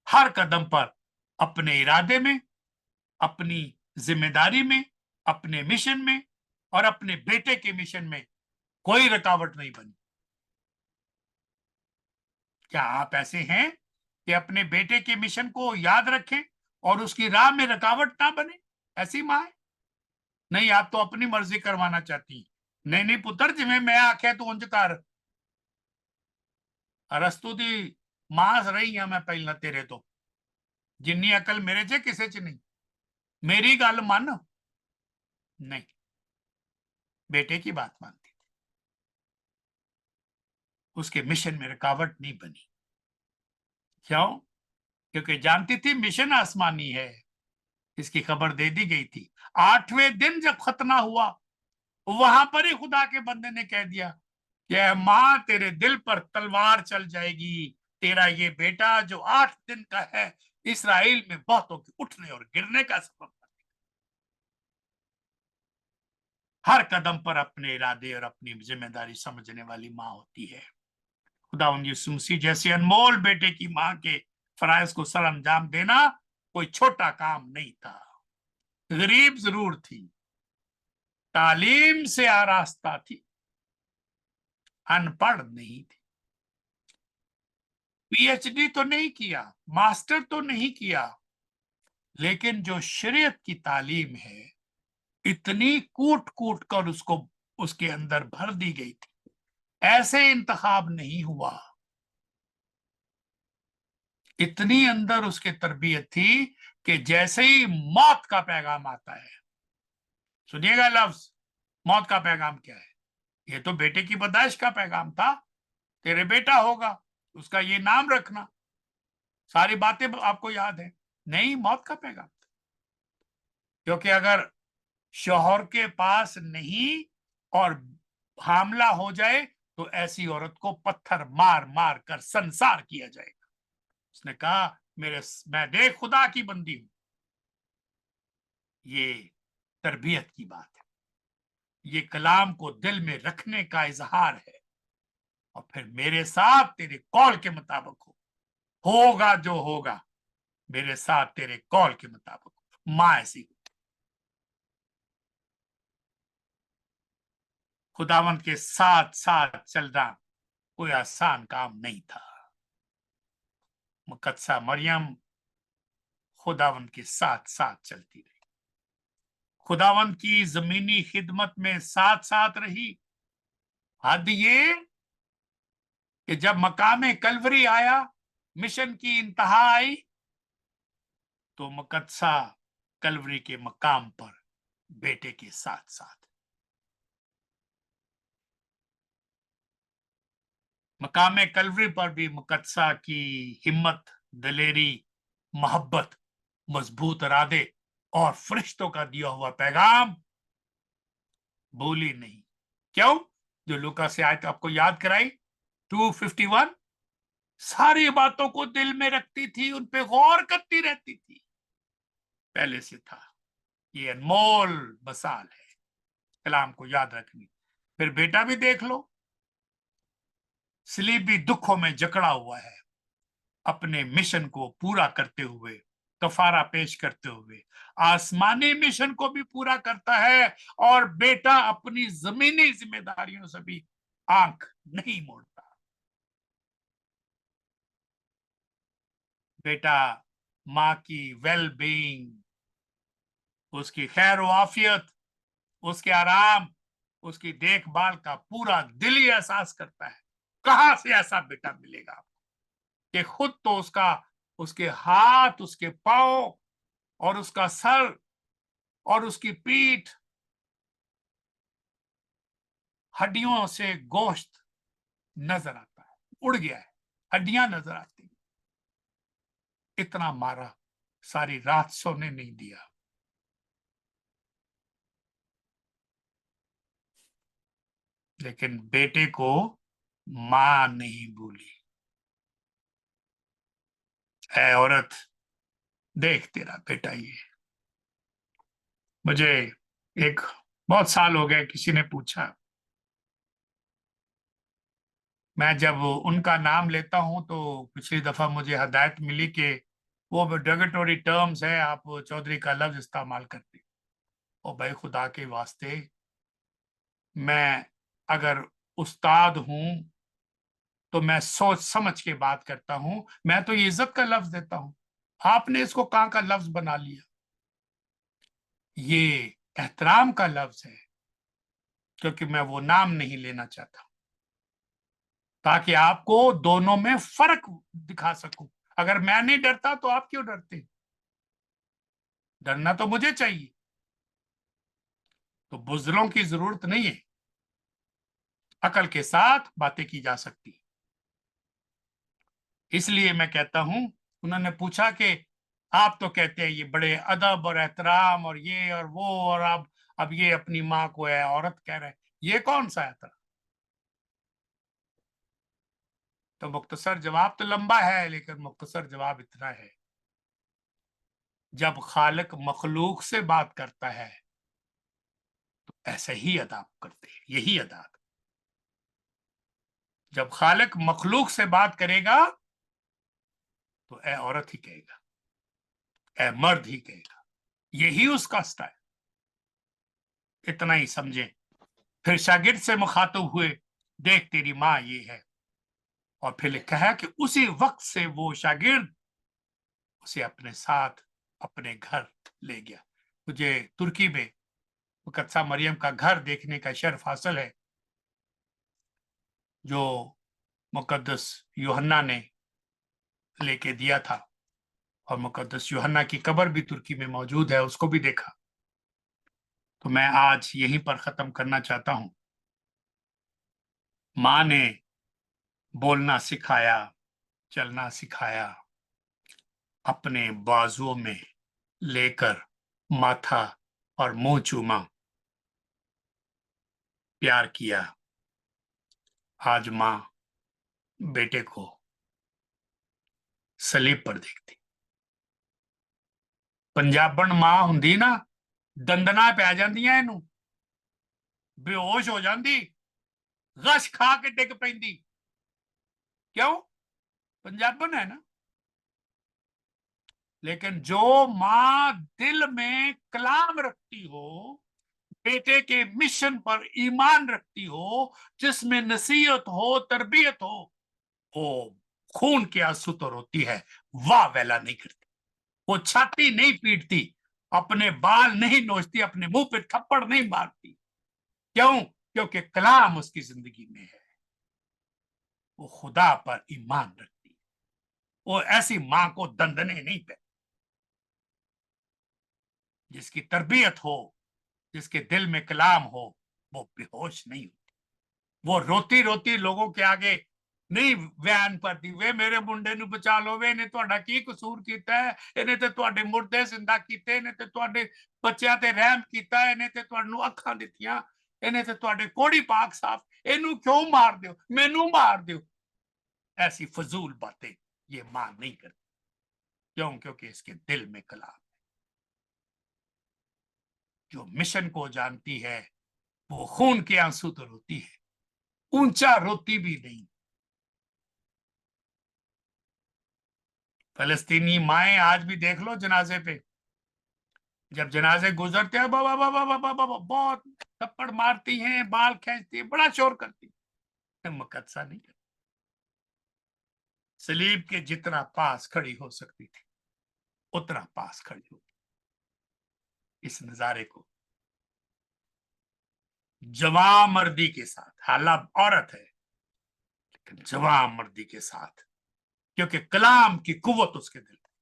हर कदम पर अपने इरादे में, अपनी जिम्मेदारी में, अपने मिशन में और अपने बेटे के मिशन में कोई रुकावट नहीं बनी। क्या आप ऐसे हैं कि अपने बेटे के मिशन को याद रखें और उसकी राह में रुकावट ना बने? ऐसी मां है? नहीं, आप तो अपनी मर्जी करवाना चाहती। नहीं नहीं पुत्र, जिवें मैं आख्या तू उंज कर। अरस्तु दी मां रही हां मैं पहला तेरे तो, जिन्नी अकल मेरे च किसे च नहीं। मेरी गल मन। नहीं, बेटे की बात मानती, उसके मिशन में रुकावट नहीं बनी। क्यों? क्योंकि जानती थी मिशन आसमानी है। इसकी खबर दे दी गई थी। 8वें दिन जब खतना हुआ, वहां पर ही खुदा के बंदे ने कह दिया कि मां, तेरे दिल पर तलवार चल जाएगी, तेरा ये बेटा जो 8 दिन का है इसराइल में बहुतों के उठने और गिरने का सबब बनेगा। हर कदम पर अपने इरादे और अपनी जिम्मेदारी समझने वाली मां होती है। खुदावंद यीशु मसीह जैसे अनमोल बेटे की मां के फराइज को सर अंजाम देना कोई छोटा काम नहीं था। गरीब जरूर थी, तालीम से आरास्ता थी, अनपढ़ नहीं थी, पीएचडी तो नहीं किया, मास्टर तो नहीं किया, लेकिन जो शरीयत की तालीम है इतनी कूट कूट कर उसको उसके अंदर भर दी गई थी। ऐसे इंतखाब नहीं हुआ, इतनी अंदर उसके तरबियत थी कि जैसे ही मौत का पैगाम आता है, सुनिएगा लफ्ज, मौत का पैगाम क्या है? ये तो बेटे की पैदाइश का पैगाम था, तेरे बेटा होगा, उसका ये नाम रखना, सारी बातें आपको याद है। नहीं, मौत का पैगाम था। क्योंकि अगर शौहर के पास नहीं और हामला हो जाए तो ऐसी औरत को पत्थर मार मार कर संसार किया जाएगा। उसने कहा, मैं देख खुदा की बंदी हूं। ये तरबियत की बात है, ये कलाम को दिल में रखने का इजहार है, और फिर मेरे साथ तेरे कौल के मुताबिक होगा जो होगा, मेरे साथ तेरे कौल के मुताबिक। मां ऐसी, खुदावंत के साथ साथ चलना कोई आसान काम नहीं था। मुकद्दसा मरियम खुदावंत के साथ साथ चलती रही, खुदावंत की जमीनी खिदमत में साथ साथ रही। हद ये कि जब मकाम कलवरी आया, मिशन की इंतहा आई, तो मुकद्दसा कलवरी के मकाम पर बेटे के साथ साथ, मकाम कलवरी पर भी मुकद्दसा की हिम्मत, दिलेरी, मोहब्बत, मजबूत इरादे और फरिश्तों का दिया हुआ पैगाम भूली नहीं। क्यों? जो लूका से आयत आपको याद कराई 251, सारी बातों को दिल में रखती थी, उन पे गौर करती रहती थी, पहले से था। ये अनमोल मसाल है कलाम को याद रखनी। फिर बेटा भी देख लो, सलीबी दुखों में जकड़ा हुआ है, अपने मिशन को पूरा करते हुए, कफारा पेश करते हुए आसमानी मिशन को भी पूरा करता है, और बेटा अपनी जमीनी जिम्मेदारियों से भी आंख नहीं मोड़ता। बेटा माँ की वेल बीइंग, उसकी खैर आफियत, उसके आराम, उसकी देखभाल का पूरा दिली एहसास करता है। कहां से ऐसा बेटा मिलेगा कि खुद तो उसके हाथ, उसके पांव और उसका सर और उसकी पीठ हड्डियों से गोश्त नजर आता है, उड़ गया है, हड्डियां नजर आती, इतना मारा, सारी रात सोने नहीं दिया। लेकिन बेटे को मां नहीं भूली। है औरत, देख तेरा बेटा ये। मुझे एक बहुत साल हो गए, किसी ने पूछा, मैं जब उनका नाम लेता हूं तो पिछली दफा मुझे हदायत मिली कि वो डेरोगेटरी टर्म्स है, आप चौधरी का लफ्ज इस्तेमाल करते। ओ भाई, खुदा के वास्ते, मैं अगर उस्ताद हूं तो मैं सोच समझ के बात करता हूं, मैं तो ये इज्जत का लफ्ज देता हूं। आपने इसको कहां का लफ्ज बना लिया? ये एहतराम का लफ्ज है, क्योंकि मैं वो नाम नहीं लेना चाहता, ताकि आपको दोनों में फर्क दिखा सकूं। अगर मैं नहीं डरता तो आप क्यों डरते? डरना तो मुझे चाहिए। तो बुजुर्गों की जरूरत नहीं है, अकल के साथ बातें की जा सकती। इसलिए मैं कहता हूं, उन्होंने पूछा कि आप तो कहते हैं ये बड़े अदब और एहतराम और ये और वो, और अब ये अपनी माँ को है औरत कह रहे हैं, ये कौन सा एहतराम? तो मुख्तसर जवाब तो लंबा है, लेकिन मुख्तसर जवाब इतना है, जब खालिक मखलूक से बात करता है तो ऐसे ही अदा करते हैं, यही अदा। जब खालिक मखलूक से बात करेगा तो ए औरत ही कहेगा, ए मर्द ही कहेगा, यही उसका स्टाइल। इतना ही समझें। फिर शागिर्द से मुखातब हुए, देख तेरी माँ ये है। और फिर लिखा है कि उसी वक्त से वो शागिर्द उसे अपने साथ अपने घर ले गया। मुझे तुर्की में मुकद्दसा मरियम का घर देखने का शर्फ हासिल है, जो मुकद्दस यूहन्ना ने लेके दिया था, और मुकद्दस यूहन्ना की कब्र भी तुर्की में मौजूद है, उसको भी देखा। तो मैं आज यहीं पर खत्म करना चाहता हूं। माँ ने बोलना सिखाया, चलना सिखाया, अपने बाजुओं में लेकर माथा और मुंह चूमा, प्यार किया। आज माँ बेटे को सलीब पर देखती। पंजाबन माँ हुंदी ना, दंदना पै जांदियां इनू, बेहोश हो जाती, गश खा के डिग पैंदी। क्यों? पंजाबन है ना। लेकिन जो माँ दिल में कलाम रखती हो, बेटे के मिशन पर ईमान रखती हो, जिसमें नसीहत हो, तरबियत हो, वो खून के आंसू तो रोती है, वाह वेला नहीं करती। वो छाती नहीं पीटती, अपने बाल नहीं नोचती, अपने मुंह पे थप्पड़ नहीं मारती। क्यों? क्योंकि कलाम उसकी जिंदगी में है। वो खुदा पर ईमान रखती है। वो ऐसी मां को दंदने नहीं पे, जिसकी तरबियत हो, जिसके दिल में कलाम हो, वो बेहोश नहीं होती। वो रोती रोती लोगों के आगे नहीं बयान करती, वे मेरे मुंडे नु बचा लो, वे इन्हें ਤੁਹਾਡਾ ਕੀ ਕਸੂਰ ਕੀਤਾ ਹੈ, ਇਹਨੇ ਤੇ ਤੁਹਾਡੇ ਮੁਰਦੇ ਜ਼ਿੰਦਾ ਕੀਤੇ, ਇਹਨੇ ਤੇ ਤੁਹਾਡੇ ਬੱਚਿਆਂ ਤੇ ਰਹਿਮ ਕੀਤਾ, ਇਹਨੇ ਤੇ ਤੁਹਾਨੂੰ ਅੱਖਾਂ ਦਿੱਤੀਆਂ, ਇਹਨੇ ਤੇ ਤੁਹਾਡੇ ਕੋੜੀ ਪਾਕ ਸਾਫ, ਇਹਨੂੰ ਕਿਉਂ ਮਾਰ ਦਿਓ, ਮੈਨੂੰ ਮਾਰ ਦਿਓ। ऐसी फजूल बातें ये मां नहीं करती। क्यों? क्योंकि इसके दिल में कलाम। जो मिशन को जानती है वो खून के आंसू तो रोती है, ऊंचा रोती भी नहीं। फलस्तीनी माएं आज भी देख लो जनाजे पे, जब जनाजे गुजरते हैं बाबा बाबा बाबा बाबा बहुत थप्पड़ मारती हैं, बाल खींचती हैं, बड़ा शोर करती हैं, मुकद्दसा नहीं करती। सलीब के जितना पास खड़ी हो सकती थी उतना पास खड़ी हो। इस नजारे को जवां मर्दी के साथ, हालांकि औरत है लेकिन जवां मर्दी के साथ, क्योंकि कलाम की कुव्वत उसके दिल में,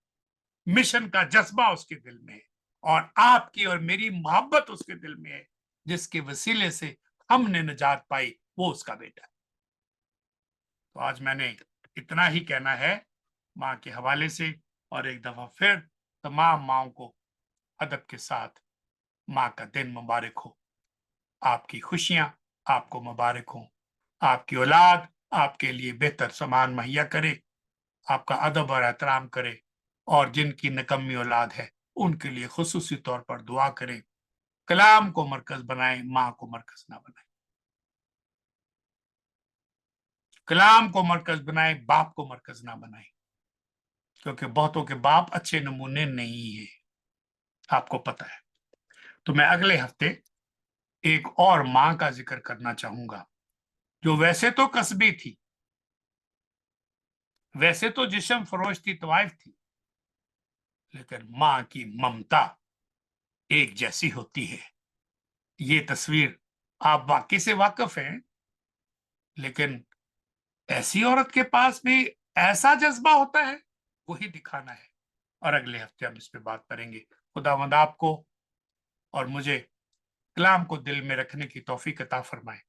मिशन का जज्बा उसके दिल में है, और आपकी और मेरी मोहब्बत उसके दिल में है, जिसके वसीले से हमने निजात पाई, वो उसका बेटा है। तो आज मैंने इतना ही कहना है माँ के हवाले से, और एक दफा फिर तमाम माओं को अदब के साथ माँ का दिन मुबारक हो। आपकी खुशियां आपको मुबारक हो, आपकी औलाद आपके लिए बेहतर सामान मुहैया करे, आपका अदब और एहतराम करे, और जिनकी निकम्मी औलाद है उनके लिए खुसूसी तौर पर दुआ करें। कलाम को मरकज बनाए, माँ को मरकज ना बनाए। कलाम को मरकज बनाए, बाप को मरकज ना बनाए, क्योंकि बहुतों के बाप अच्छे नमूने नहीं है, आपको पता है। तो मैं अगले हफ्ते एक और माँ का जिक्र करना चाहूंगा, जो वैसे तो कस्बी थी, वैसे तो जिस्म फरोश थी, तवाइफ थी, लेकिन माँ की ममता एक जैसी होती है। ये तस्वीर आप वाकई से वाकिफ हैं, लेकिन ऐसी औरत के पास भी ऐसा जज्बा होता है, वही दिखाना है। और अगले हफ्ते हम इस पे बात करेंगे। खुदावंद आपको और मुझे कलाम को दिल में रखने की तौफीक अता फरमाए,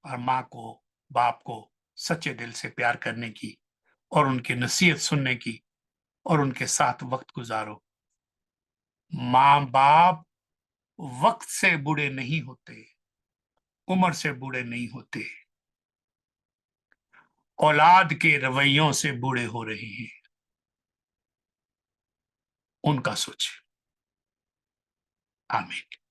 और माँ को, बाप को सच्चे दिल से प्यार करने की और उनकी नसीहत सुनने की اور ان کے ساتھ وقت گزارو. ماں باپ وقت سے بوڑھے نہیں ہوتے, عمر سے بوڑھے نہیں ہوتے, اولاد کے رویوں سے بوڑھے ہو رہے ہیں. ان کا سوچ. آمین.